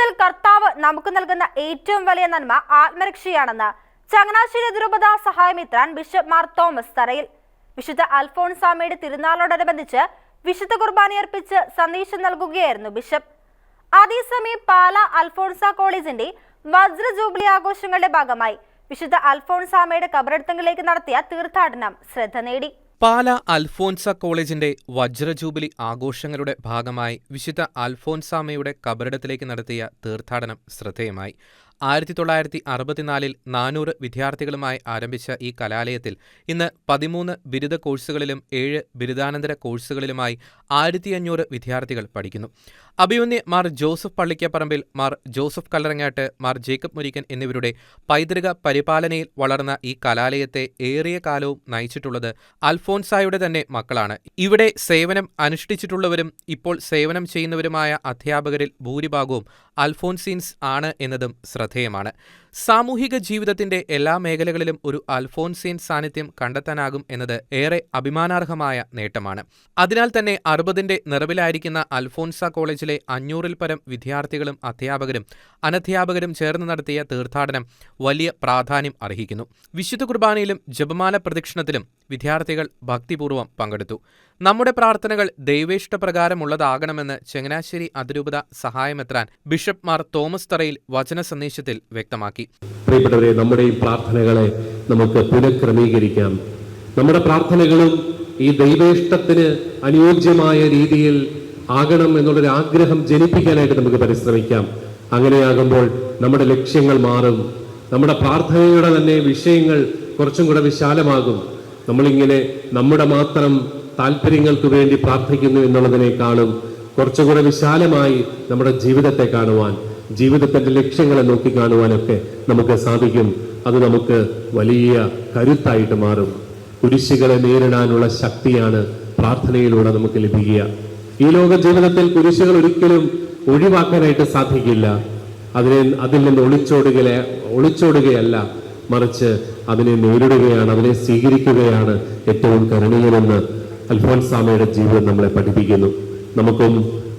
ജീവിതത്തിൽ കർത്താവ് നമുക്ക് നൽകുന്ന ഏറ്റവും വലിയ നന്മ ആത്മരക്ഷയാണെന്ന് ചങ്ങനാശ്ശേരി അതിരൂപത സഹായമിത്രാൻ ബിഷപ്പ് മാർ തോമസ് തറയിൽ. വിശുദ്ധ അൽഫോൻസാമയുടെ തിരുനാളോടനുബന്ധിച്ച് വിശുദ്ധ കുർബാനയർപ്പിച്ച് സന്ദേശം നൽകുകയായിരുന്നു ബിഷപ്പ്. അതേസമയം പാല അൽഫോൻസ കോളേജിന്റെ വജ്ര ജൂബിലി ആഘോഷങ്ങളുടെ ഭാഗമായി വിശുദ്ധ അൽഫോൻസാമയുടെ കബറടക്കങ്ങളിലേക്ക് നടത്തിയ തീർത്ഥാടനം ശ്രദ്ധ നേടി. പാല അൽഫോൻസ കോളേജിന്റെ വജ്ര ജൂബിലി ആഘോഷങ്ങളുടെ ഭാഗമായി വിശുദ്ധ അൽഫോൻസാമയുടെ കബറിടത്തിലേക്ക് നടത്തിയ തീർത്ഥാടനം ശ്രദ്ധേയമായി. 1964 400 വിദ്യാർത്ഥികളുമായി ആരംഭിച്ച ഈ കലാലയത്തിൽ ഇന്ന് 13 ബിരുദ കോഴ്സുകളിലും 7 ബിരുദാനന്തര കോഴ്സുകളിലുമായി 1500 വിദ്യാർത്ഥികൾ പഠിക്കുന്നു. അഭിമന്യ Mar Joseph പള്ളിക്കപ്പറമ്പിൽ, Mar Joseph Kallarangatt, Mar Jacob Murikkan എന്നിവരുടെ പൈതൃക പരിപാലനയിൽ വളർന്ന ഈ കലാലയത്തെ ഏറിയ കാലവും നയിച്ചിട്ടുള്ളത് അൽഫോൻസായുടെ തന്നെ മക്കളാണ്. ഇവിടെ സേവനം അനുഷ്ഠിച്ചിട്ടുള്ളവരും ഇപ്പോൾ സേവനം ചെയ്യുന്നവരുമായ അധ്യാപകരിൽ ഭൂരിഭാഗവും അൽഫോൻസീൻസ് ആണ് എന്നതും ശ്രദ്ധേയമാണ്. സാമൂഹിക ജീവിതത്തിന്റെ എല്ലാ മേഖലകളിലും ഒരു അൽഫോൻസീൻ സാന്നിധ്യം കണ്ടെത്താനാകും എന്നത് ഏറെ അഭിമാനാർഹമായ നേട്ടമാണ്. അതിനാൽ തന്നെ 60ന്റെ നിറവിലായിരിക്കുന്ന അൽഫോൻസ കോളേജിലെ 500-ൽ പരം വിദ്യാർത്ഥികളും അധ്യാപകരും അനധ്യാപകരും ചേർന്ന് നടത്തിയ തീർത്ഥാടനം വലിയ പ്രാധാന്യം അർഹിക്കുന്നു. വിശുദ്ധ കുർബാനയിലും ജപമാല പ്രദക്ഷിണത്തിലും വിദ്യാർത്ഥികൾ ഭക്തിപൂർവ്വം പങ്കെടുത്തു. നമ്മുടെ പ്രാർത്ഥനകൾ ദൈവേഷ്ടപ്രകാരമുള്ളതാകണമെന്ന് ചങ്ങനാശ്ശേരി അതിരൂപത സഹായമെത്രാൻ ബിഷപ്പ് മാർ തോമസ് തറയിൽ വചന സന്ദേശത്തിൽ വ്യക്തമാക്കി. പ്രിയപ്പെട്ടവരെ, നമ്മുടെ ഈ പ്രാർത്ഥനകളെ നമുക്ക് പുനഃക്രമീകരിക്കാം. നമ്മുടെ പ്രാർത്ഥനകളും ഈ ദൈവേഷ്ടത്തിന് അനുയോജ്യമായ രീതിയിൽ ആകണം എന്നുള്ളൊരു ആഗ്രഹം ജനിപ്പിക്കാനായിട്ട് നമുക്ക് പരിശ്രമിക്കാം. അങ്ങനെയാകുമ്പോൾ നമ്മുടെ ലക്ഷ്യങ്ങൾ മാറും. നമ്മുടെ പ്രാർത്ഥനയുടെ തന്നെ വിഷയങ്ങൾ കുറച്ചും കൂടെ വിശാലമാകും. നമ്മളിങ്ങനെ നമ്മുടെ മാത്രം താല്പര്യങ്ങൾക്ക് വേണ്ടി പ്രാർത്ഥിക്കുന്നു എന്നുള്ളതിനേക്കാളും കുറച്ചുകൂടെ വിശാലമായി നമ്മുടെ ജീവിതത്തെ കാണുവാൻ, ജീവിതത്തിന്റെ ലക്ഷ്യങ്ങളെ നോക്കിക്കാണുവാനൊക്കെ നമുക്ക് സാധിക്കും. അത് നമുക്ക് വലിയ കരുത്തായിട്ട് മാറും. കുരിശുകളെ നേരിടാനുള്ള ശക്തിയാണ് പ്രാർത്ഥനയിലൂടെ നമുക്ക് ലഭിക്കുക. ഈ ലോക ജീവിതത്തിൽ കുരിശുകൾ ഒരിക്കലും ഒഴിവാക്കാനായിട്ട് സാധിക്കില്ല. അതിൽ നിന്ന് ഒളിച്ചോടുകയല്ല, മറിച്ച് അതിനെ നേരിടുകയാണ്, അതിനെ സ്വീകരിക്കുകയാണ് ഏറ്റവും കരുണീയമെന്ന് അൽഫോൻസാമയുടെ ജീവിതം നമ്മളെ പഠിപ്പിക്കുന്നു. നമുക്കും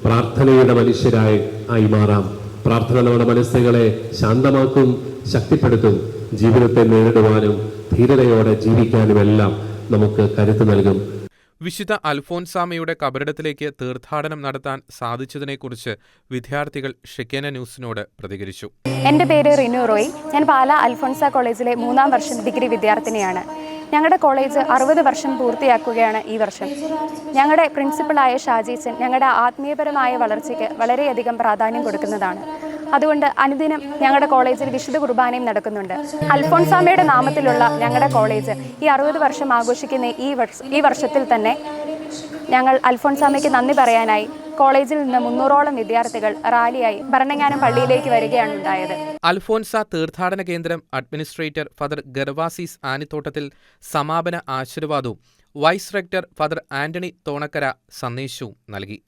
പ്രാർത്ഥനയുടെ മനുഷ്യരായി മാറാം. പ്രാർത്ഥന നമ്മുടെ മനസ്സുകളെ ശാന്തമാക്കും, ശക്തിപ്പെടുത്തും. ജീവിതത്തെ നേരിടുവാനും ധീരതയോടെ ജീവിക്കാനുമെല്ലാം നമുക്ക് കരുത്ത് നൽകും. വിശുദ്ധ അൽഫോൻസാമയുടെ കബറിടത്തിലേക്ക് തീർത്ഥാടനം നടത്താൻ സാധിച്ചതിനെക്കുറിച്ച് വിദ്യാർത്ഥികൾ ഷെക്കേന ന്യൂസിനോട് പ്രതികരിച്ചു. എൻ്റെ പേര് റിനു റോയ്. ഞാൻ പാല അൽഫോൻസ കോളേജിലെ 3-ാം വർഷം ഡിഗ്രി വിദ്യാർത്ഥിനിയാണ്. ഞങ്ങളുടെ കോളേജ് 60 വർഷം പൂർത്തിയാക്കുകയാണ് ഈ വർഷം. ഞങ്ങളുടെ പ്രിൻസിപ്പളായ ഷാജീച്ചൻ ഞങ്ങളുടെ ആത്മീയപരമായ വളർച്ചയ്ക്ക് വളരെയധികം പ്രാധാന്യം കൊടുക്കുന്നതാണ്. അതുകൊണ്ട് അനുദിനം ഞങ്ങളുടെ കോളേജിൽ വിശുദ്ധ കുർബാനയും നടക്കുന്നുണ്ട്. അൽഫോൻസാമയുടെ നാമത്തിലുള്ള ഞങ്ങളുടെ കോളേജ് ഈ 60 വർഷം ആഘോഷിക്കുന്ന ഈ വർഷത്തിൽ തന്നെ ഞങ്ങൾ അൽഫോൻസാമയ്ക്ക് നന്ദി പറയാനായി കോളേജിൽ നിന്ന് 300ഓളം വിദ്യാർത്ഥികൾ റാലിയായി ഭരണങ്ങാനം പള്ളിയിലേക്ക് വരികയാണ് ഉണ്ടായത്. അൽഫോൻസ തീർത്ഥാടന കേന്ദ്രം അഡ്മിനിസ്ട്രേറ്റർ ഫാദർ ഗർവാസീസ് ആനിത്തോട്ടത്തിൽ സമാപന ആശീർവാദവും vice rector father Antony Thonakkara സന്ദേശവും നൽകി.